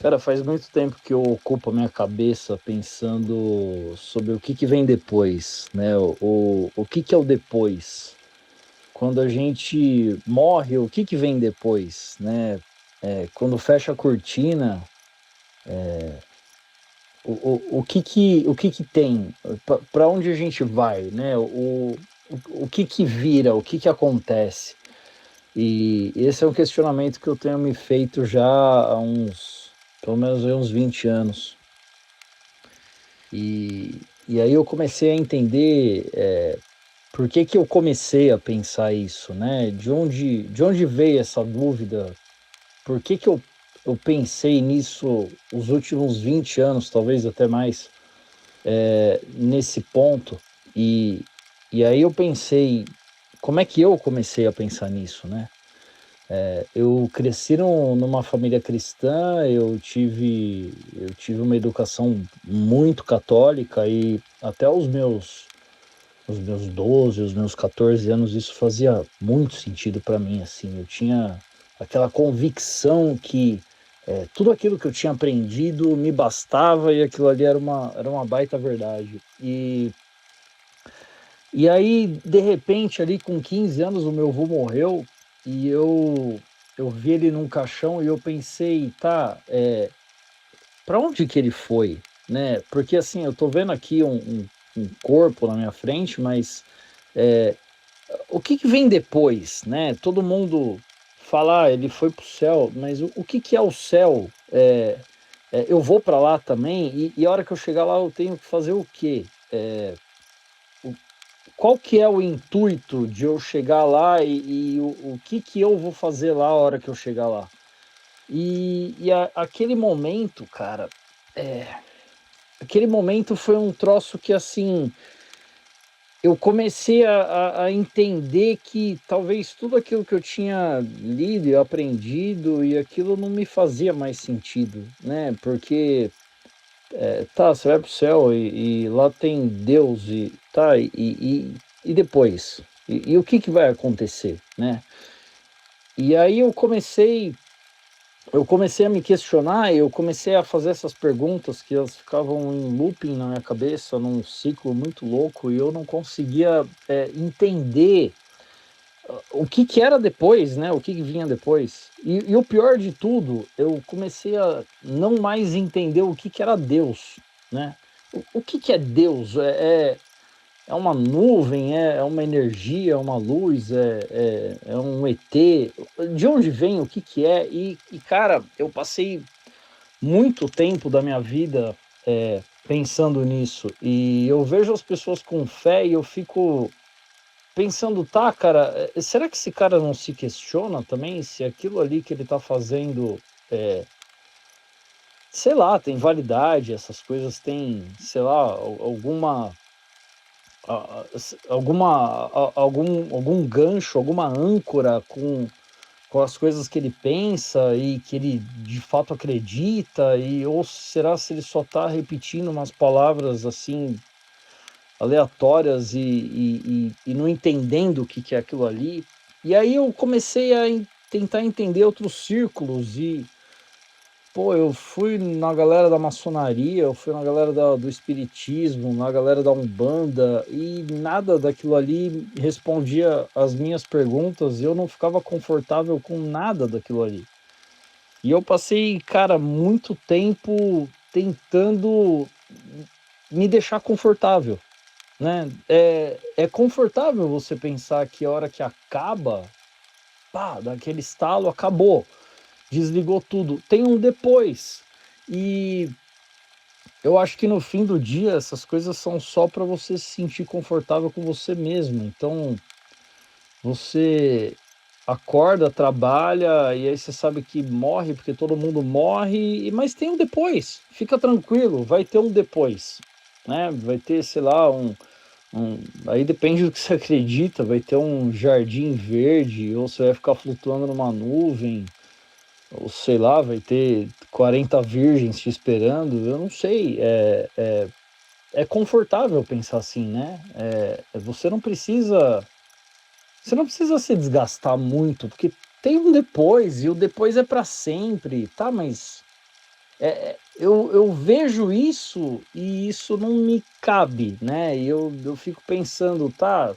Cara, faz muito tempo que eu ocupo a minha cabeça pensando sobre o que vem depois, né? O que é o depois? Quando a gente morre, o que vem depois, né? Quando fecha a cortina, o que tem? Para onde a gente vai, né? O que vira, o que acontece? E esse é um questionamento que eu tenho me feito já há pelo menos aí uns 20 anos. E aí eu comecei a entender por que eu comecei a pensar isso, né? De onde veio essa dúvida? Por que eu pensei nisso os últimos 20 anos, talvez até mais, nesse ponto? E aí eu pensei, como é que eu comecei a pensar nisso, né? Eu cresci numa família cristã, eu tive uma educação muito católica e até os meus 12, os meus 14 anos, isso fazia muito sentido para mim, assim. Eu tinha aquela convicção que tudo aquilo que eu tinha aprendido me bastava e aquilo ali era uma baita verdade. E aí, de repente, ali com 15 anos, o meu avô morreu e eu vi ele num caixão e eu pensei, tá, para onde que ele foi, né? Porque assim, eu tô vendo aqui um corpo na minha frente, mas é, o que vem depois, né? Todo mundo fala, ele foi pro céu, mas o que é o céu? Eu vou para lá também e a hora que eu chegar lá eu tenho que fazer o quê? Qual que é o intuito de eu chegar lá e o que eu vou fazer lá a hora que eu chegar lá? Aquele momento, cara, aquele momento foi um troço que, assim, eu comecei a entender que talvez tudo aquilo que eu tinha lido e aprendido e aquilo não me fazia mais sentido, né? Porque, tá, você vai pro céu e lá tem Deus e tá, e depois? E o que vai acontecer, né? E aí eu comecei a me questionar, eu comecei a fazer essas perguntas que elas ficavam em looping na minha cabeça, num ciclo muito louco, e eu não conseguia entender o que era depois, né? O que vinha depois. E o pior de tudo, eu comecei a não mais entender o que era Deus, né? O que é Deus? É uma nuvem, é uma energia, é uma luz, é um ET? De onde vem? O que é? Cara, eu passei muito tempo da minha vida pensando nisso. E eu vejo as pessoas com fé e eu fico pensando, tá, cara, será que esse cara não se questiona também se aquilo ali que ele tá fazendo, sei lá, tem validade, essas coisas têm, sei lá, algum gancho, alguma âncora com as coisas que ele pensa e que ele de fato acredita, ou será se ele só está repetindo umas palavras assim aleatórias e não entendendo o que é aquilo ali. E aí eu comecei a tentar entender outros círculos e, pô, eu fui na galera da maçonaria, eu fui na galera do espiritismo, na galera da Umbanda, e nada daquilo ali respondia às minhas perguntas, e eu não ficava confortável com nada daquilo ali. E eu passei, cara, muito tempo tentando me deixar confortável, né? É confortável você pensar que a hora que acaba, pá, daquele estalo, acabou, desligou tudo. Tem um depois. E eu acho que no fim do dia essas coisas são só para você se sentir confortável com você mesmo. Então, você acorda, trabalha e aí você sabe que morre porque todo mundo morre, mas tem um depois. Fica tranquilo, vai ter um depois, né? Vai ter, sei lá, aí depende do que você acredita, vai ter um jardim verde ou você vai ficar flutuando numa nuvem, ou sei lá, vai ter 40 virgens te esperando, eu não sei. É confortável pensar assim, né? Você não precisa se desgastar muito, porque tem um depois, e o depois é para sempre, tá? Mas eu vejo isso e isso não me cabe, né? E eu fico pensando, tá,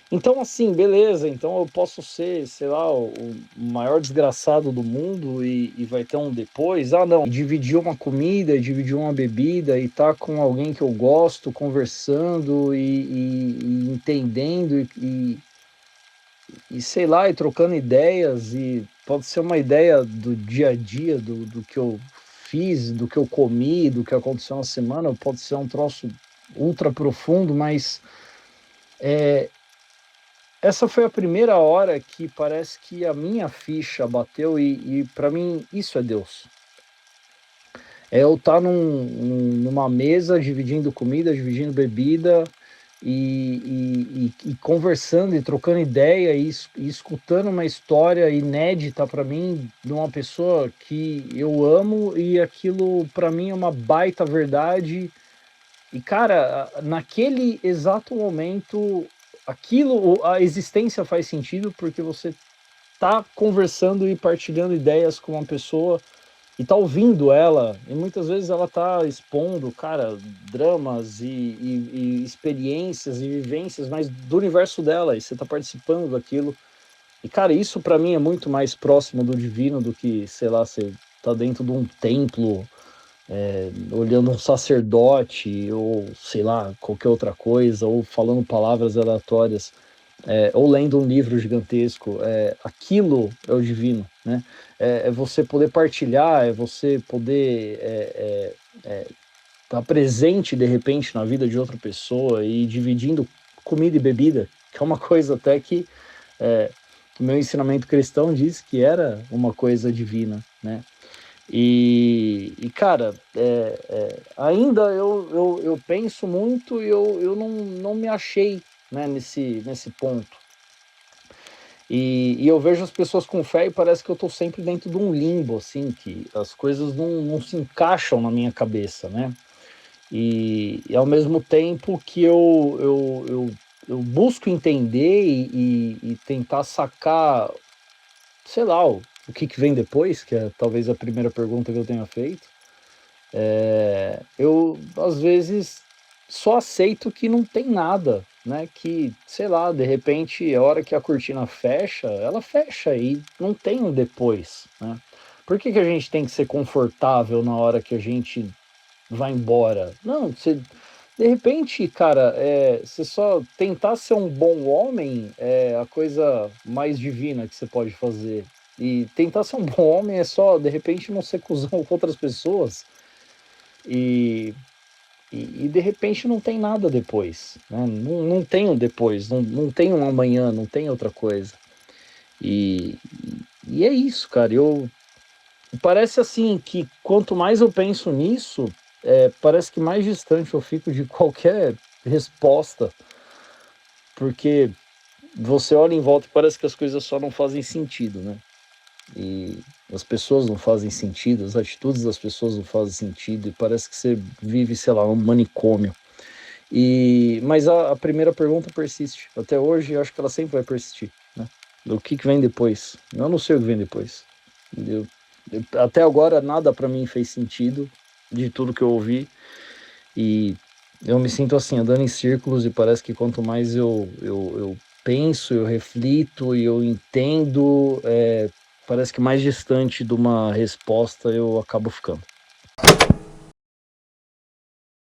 então assim, beleza, então eu posso ser, sei lá, o maior desgraçado do mundo e vai ter um depois. Ah, não, e dividir uma comida, dividir uma bebida e tá com alguém que eu gosto, conversando e entendendo e sei lá, e trocando ideias, e pode ser uma ideia do dia a dia, do que eu fiz, do que eu comi, do que aconteceu na semana, pode ser um troço ultra profundo, mas essa foi a primeira hora que parece que a minha ficha bateu e para mim isso é Deus. É eu estar numa mesa dividindo comida, dividindo bebida e conversando e trocando ideia e escutando uma história inédita para mim de uma pessoa que eu amo e aquilo para mim é uma baita verdade. E cara, naquele exato momento, aquilo, a existência faz sentido porque você tá conversando e partilhando ideias com uma pessoa e tá ouvindo ela, e muitas vezes ela tá expondo, cara, dramas e experiências e vivências, mas do universo dela, e você tá participando daquilo. E, cara, isso para mim é muito mais próximo do divino do que, sei lá, você tá dentro de um templo, olhando um sacerdote, ou sei lá, qualquer outra coisa, ou falando palavras aleatórias, ou lendo um livro gigantesco. Aquilo é o divino, né? É você poder partilhar, é você poder estar presente de repente na vida de outra pessoa e dividindo comida e bebida, que é uma coisa até que o meu ensinamento cristão diz que era uma coisa divina, né? Cara, ainda eu penso muito e eu não me achei, né, nesse ponto. E eu vejo as pessoas com fé e parece que eu estou sempre dentro de um limbo, assim, que as coisas não se encaixam na minha cabeça, né? E ao mesmo tempo que eu busco entender e tentar sacar, sei lá, o que vem depois, que é talvez a primeira pergunta que eu tenha feito, eu às vezes só aceito que não tem nada, né? Que, sei lá, de repente, a hora que a cortina fecha, ela fecha e não tem um depois, né? Por que a gente tem que ser confortável na hora que a gente vai embora? Não, você, de repente, cara, você só tentar ser um bom homem é a coisa mais divina que você pode fazer. E tentar ser um bom homem é só, de repente, não ser cuzão com outras pessoas e, de repente não tem nada depois, né? Não tem um depois, não tem um amanhã, não tem outra coisa. E, é isso, cara. Parece assim que quanto mais eu penso nisso, parece que mais distante eu fico de qualquer resposta, porque você olha em volta e parece que as coisas só não fazem sentido, né? E as pessoas não fazem sentido, as atitudes das pessoas não fazem sentido, e parece que você vive, sei lá, um manicômio. Mas a primeira pergunta persiste. Até hoje, eu acho que ela sempre vai persistir, né? O que vem depois? Eu não sei o que vem depois. Até agora, nada para mim fez sentido de tudo que eu ouvi. E eu me sinto assim, andando em círculos, e parece que quanto mais eu penso, eu reflito e eu entendo, parece que mais distante de uma resposta eu acabo ficando.